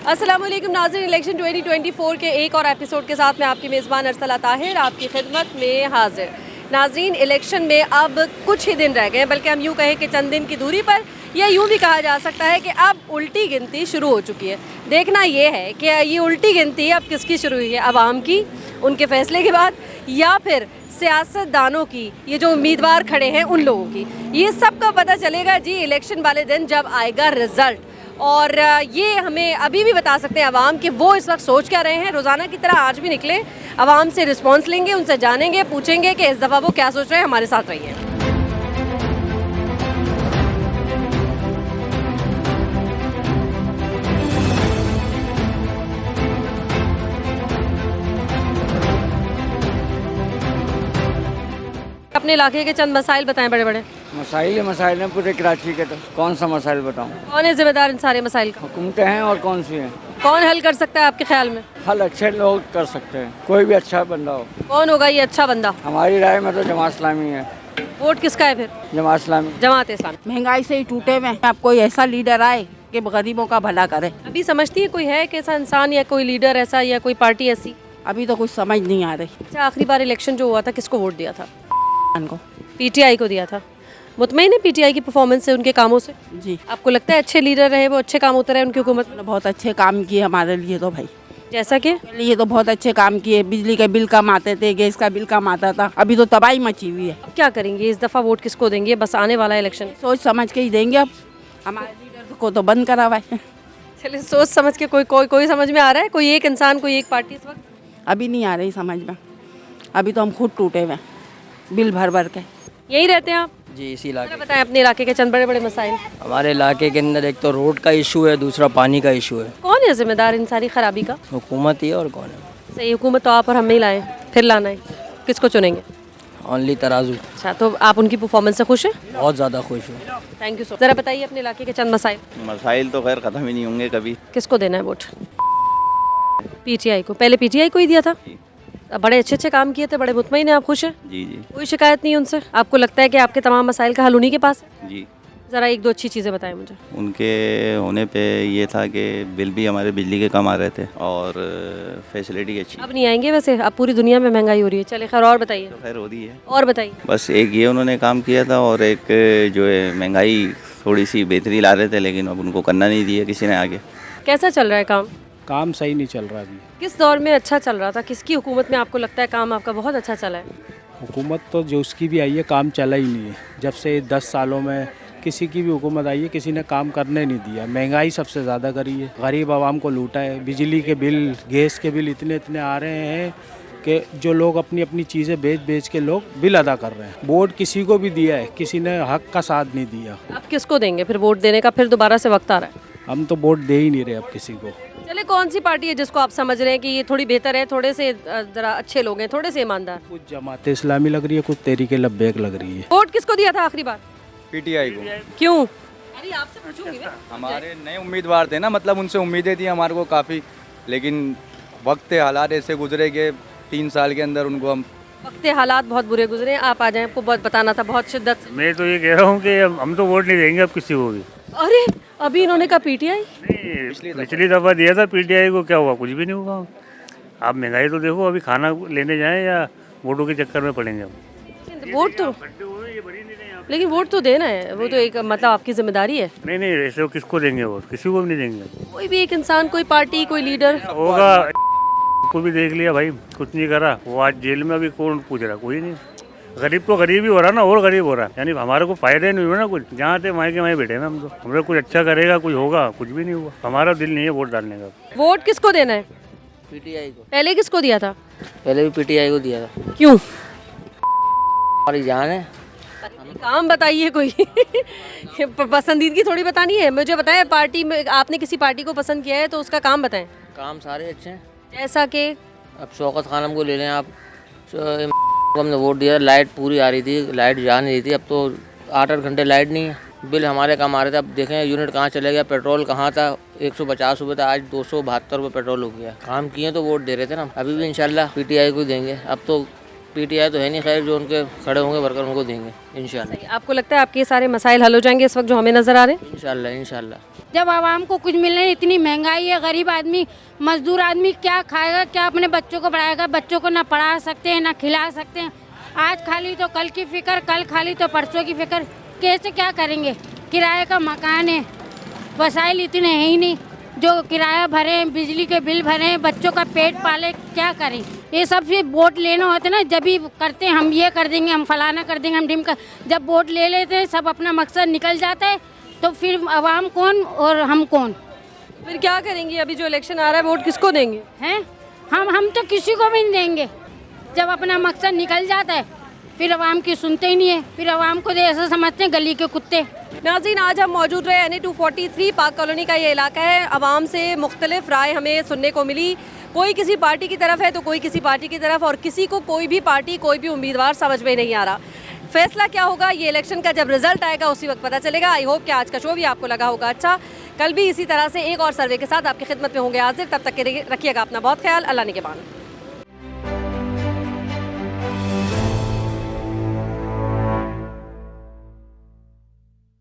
अस्सलामुअलैकुम नाज़रीन, इलेक्शन 2024 के एक और एपिसोड के साथ मैं आपकी मेज़बान अरसला ताहिर आपकी खिदमत में हाजिर। नाज़रीन, इलेक्शन में अब कुछ ही दिन रह गए हैं, बल्कि हम यूँ कहें कि चंद दिन की दूरी पर, या यूँ भी कहा जा सकता है कि अब उल्टी गिनती शुरू हो चुकी है। देखना ये है कि ये उल्टी गिनती अब किसकी शुरू हुई है, अवाम की, उनके फैसले के बाद, या फिर सियासतदानों की, ये जो उम्मीदवार खड़े हैं उन लोगों की। ये सब का पता चलेगा जी इलेक्शन वाले दिन जब आएगा रिज़ल्ट। और ये हमें अभी भी बता सकते हैं अवाम कि वो इस वक्त सोच क्या रहे हैं। रोज़ाना की तरह आज भी निकले, अवाम से रिस्पांस लेंगे, उनसे जानेंगे, पूछेंगे कि इस दफ़ा वो क्या सोच रहे हैं। हमारे साथ रहिए। अपने इलाके के चंद मसाइल बताएं, बड़े बड़े मसाइल हैं पूरे कराची के। तो कौन सा मसाइल बताऊं? कौन है जिम्मेदार इन सारे मसाइल का? हुकूमतें हैं और कौन सी हैं? कौन हल कर सकता है आपके ख्याल में? हल अच्छे लोग कर सकते हैं, कोई भी अच्छा बंदा हो। कौन होगा ये अच्छा बंदा? हमारी राय में तो जमात इस्लामी है। वोट किसका है फिर? जमात इस्लामी। जमात इस्लामी। महंगाई से ही टूटे हुए हैं। अब कोई ऐसा लीडर आए कि गरीबों का भला करे। अभी समझती है कोई है कि ऐसा इंसान या कोई लीडर ऐसा या कोई पार्टी ऐसी? अभी तो कुछ समझ नहीं आ रही। अच्छा, आखिरी बार इलेक्शन जो हुआ था किसको वोट दिया था? को पीटीआई को दिया था। मुतमईन है पीटीआई की परफॉर्मेंस से, उनके कामों से? जी, आपको लगता है अच्छे लीडर रहे, वो अच्छे काम होते रहे उनकी हुकूमत में? बहुत अच्छे काम किए हमारे लिए तो भाई। जैसा कि लिए तो बहुत अच्छे काम किए। बिजली के बिल कम आते थे, गैस का बिल कम आता था। अभी तो तबाही मची हुई है। अब क्या करेंगे इस दफ़ा? वोट किसको देंगे? बस आने वाला इलेक्शन, सोच समझ के ही देंगे। अब हमारे लीडर को तो बंद करा हुआ है। चलिए सोच समझ के। कोई समझ में आ रहा है? कोई एक इंसान, कोई एक पार्टी इस वक्त? अभी नहीं आ रही समझ में। अभी तो हम खुद टूटे हुए हैं बिल भर भर के। यही रहते हैं आप? जी, इसी इलाके। जरा बताएं अपने इलाके के चंद बड़े बड़े मसाइल। हमारे इलाके के अंदर एक तो रोड का इशू है, दूसरा पानी का इशू है। कौन है जिम्मेदार इन सारी खराबी का? हुकूमत ही है, और कौन है? सही, हुकूमत तो आप और हम ही लाए, फिर लाना है। किसको चुनेंगे? ओनली तराजू। अच्छा, तो आप उनकी परफॉर्मेंस से खुश हैं? बहुत ज़्यादा खुश हूँ। Thank you so. जरा बताइए अपने इलाके के चंद मसाइल। मसाइल तो खैर ख़त्म ही नहीं होंगे कभी। किसको देना है वोट? पीटीआई को। पहले पीटीआई को ही दिया था? अब बड़े अच्छे काम किए थे, बड़े मुतमईन हैं आप, खुश हैं? जी जी कोई शिकायत नहीं उनसे? आपको लगता है कि आपके तमाम मसाइल का हल उन्हीं के पास है? जी। ज़रा एक दो अच्छी चीज़ें बताएं मुझे। उनके होने पे ये था कि बिल भी हमारे बिजली के कम आ रहे थे और फैसिलिटी अच्छी। अब नहीं आएंगे वैसे, अब पूरी दुनिया में महंगाई हो रही है। चले खैर, और बताइए। तो खैर हो रही है। और बताइए। बस एक ये उन्होंने काम किया था, और एक जो है महंगाई थोड़ी सी बेहतरी ला रहे थे, लेकिन अब उनको करना नहीं दिया किसी ने आगे। कैसा चल रहा है काम? काम सही नहीं चल रहा अभी। किस दौर में अच्छा चल रहा था? किसकी हुकूमत में आपको लगता है काम आपका बहुत अच्छा चला है? हुकूमत तो जो उसकी भी आई है काम चला ही नहीं है। जब से 10 सालों में किसी की भी हुकूमत आई है, किसी ने काम करने नहीं दिया। महंगाई सबसे ज़्यादा करी है, गरीब आवाम को लूटा है। बिजली के बिल, गैस के बिल इतने आ रहे हैं कि जो लोग अपनी अपनी चीज़ें बेच के लोग बिल अदा कर रहे हैं। वोट किसी को भी दिया है, किसी ने हक का साथ नहीं दिया। आप किसको देंगे फिर वोट देने का? फिर दोबारा से वक्त आ रहा है। हम तो वोट दे ही नहीं रहे अब किसी को। चले, कौन सी पार्टी है जिसको आप समझ रहे हैं कि ये थोड़ी बेहतर है, थोड़े से ज़रा अच्छे लोग हैं, थोड़े से ईमानदार? कुछ जमात इस्लामी लग रही है, कुछ तहरीक लब्बैक लग रही है। वोट किसको दिया था आखिरी बार? पीटीआई को। क्यों? अरे आपसे पूछूंगी मैं। हमारे नए उम्मीदवार थे ना, मतलब उनसे उम्मीदें थी हमारे को काफ़ी, लेकिन वक्त हालात ऐसे गुजरे कि 3 साल के अंदर उनको हम। वक्त हालात बहुत बुरे गुजरे। आप आ जाएं, आपको बहुत बताना था, बहुत शिद्दत से। मैं तो ये कह रहा हूँ कि हम तो वोट नहीं देंगे अब किसी को भी। अरे अभी इन्होंने कहा पीटीआई? पिछली दफ़ा दिया था पीटीआई को, क्या हुआ? कुछ भी नहीं हुआ। आप महंगाई तो देखो, अभी खाना लेने जाएं या वोटों के चक्कर में पड़ेंगे हम। वोट तो, लेकिन वोट तो देना है, वो तो एक मतलब आपकी जिम्मेदारी है। नहीं, ऐसे वो किसको देंगे वोट? किसी को भी नहीं देंगे। कोई भी एक इंसान, कोई पार्टी, कोई लीडर होगा। को भी देख लिया भाई, कुछ नहीं करा। वो आज जेल में, अभी कौन पूछ रहा? कोई नहीं। गरीब तो गरीब ही हो रहा ना, और गरीब हो रहा। यानी हमारे को फायदा नहीं हुआ ना कुछ। जहाँ थे वहीं के वहीं बैठे ना हम तो। हमें कुछ अच्छा करेगा, कुछ होगा, कुछ भी नहीं हुआ। हमारा दिल नहीं है वोट डालने का। वोट किसको देना है? पीटीआई को। पहले किसको दिया था? पहले भी पीटीआई को दिया था। क्यों? हमारी जान है। काम बताइए कोई। पसंदीदगी थोड़ी बतानी है। मुझे बताएं, पार्टी में आपने किसी पार्टी को पसंद किया है तो उसका काम बताएं। काम सारे अच्छे हैं। जैसा कि अब शौकत खानम को ले लें आप। हमने वोट दिया, लाइट पूरी आ रही थी, लाइट जा नहीं रही थी। अब तो 8-8 घंटे लाइट नहीं है। बिल हमारे कम आ रहे थे। अब देखें यूनिट कहाँ चले गया। पेट्रोल कहाँ था 150 रुपये था, आज 272 रुपये पेट्रोल हो गया। काम किए तो वोट दे रहे थे ना। अभी भी इंशाल्लाह पीटीआई को देंगे। अब तो पीटीआई तो है नहीं, खैर जो उनके खड़े होंगे वर्कर उनको देंगे इंशाल्लाह। आपको लगता है आपके ये सारे मसाइल हल हो जाएंगे इस वक्त जो हमें नज़र आ रहे हैं? इंशाल्लाह इंशाल्लाह। जब आवाम को कुछ मिलने, इतनी महंगाई है, गरीब आदमी मजदूर आदमी क्या खाएगा, क्या अपने बच्चों को पढ़ाएगा? बच्चों को ना पढ़ा सकते हैं ना खिला सकते हैं। आज खाली तो कल की फिक्र, कल खाली तो परसों की फिक्र, कैसे क्या करेंगे? किराए का मकान है, वसाइल इतने हैं ही नहीं जो किराया भरें, बिजली के बिल भरें, बच्चों का पेट पाले, क्या करें? ये सब फिर वोट लेना होता है ना, जब भी करते हैं हम ये कर देंगे, हम फलाना कर देंगे, हम ढिमका, जब वोट ले लेते हैं सब अपना मकसद निकल जाता है, तो फिर आवाम कौन और हम कौन? फिर क्या करेंगी? अभी जो इलेक्शन आ रहा है वोट किसको देंगे? हैं हम तो किसी को भी नहीं देंगे। जब अपना मकसद निकल जाता है फिर आवाम की सुनते ही नहीं है, फिर आवाम को तो ऐसा समझते हैं गली के कुत्ते। नाज़रीन, आज हम मौजूद रहे NA 243 पाक कॉलोनी का ये इलाका है। आवाम से मुख्तलिफ राय हमें सुनने को मिली। कोई किसी पार्टी की तरफ है तो कोई किसी पार्टी की तरफ, और किसी को कोई भी पार्टी, कोई भी उम्मीदवार समझ में नहीं आ रहा। फैसला क्या होगा ये इलेक्शन का जब रिजल्ट आएगा उसी वक्त पता चलेगा। आई होप कि आज का शो भी आपको लगा होगा अच्छा। कल भी इसी तरह से एक और सर्वे के साथ आपकी खिदमत में होंगे हाजिर। तब तक के रखिएगा अपना बहुत ख्याल। अल्लाह निगहबान।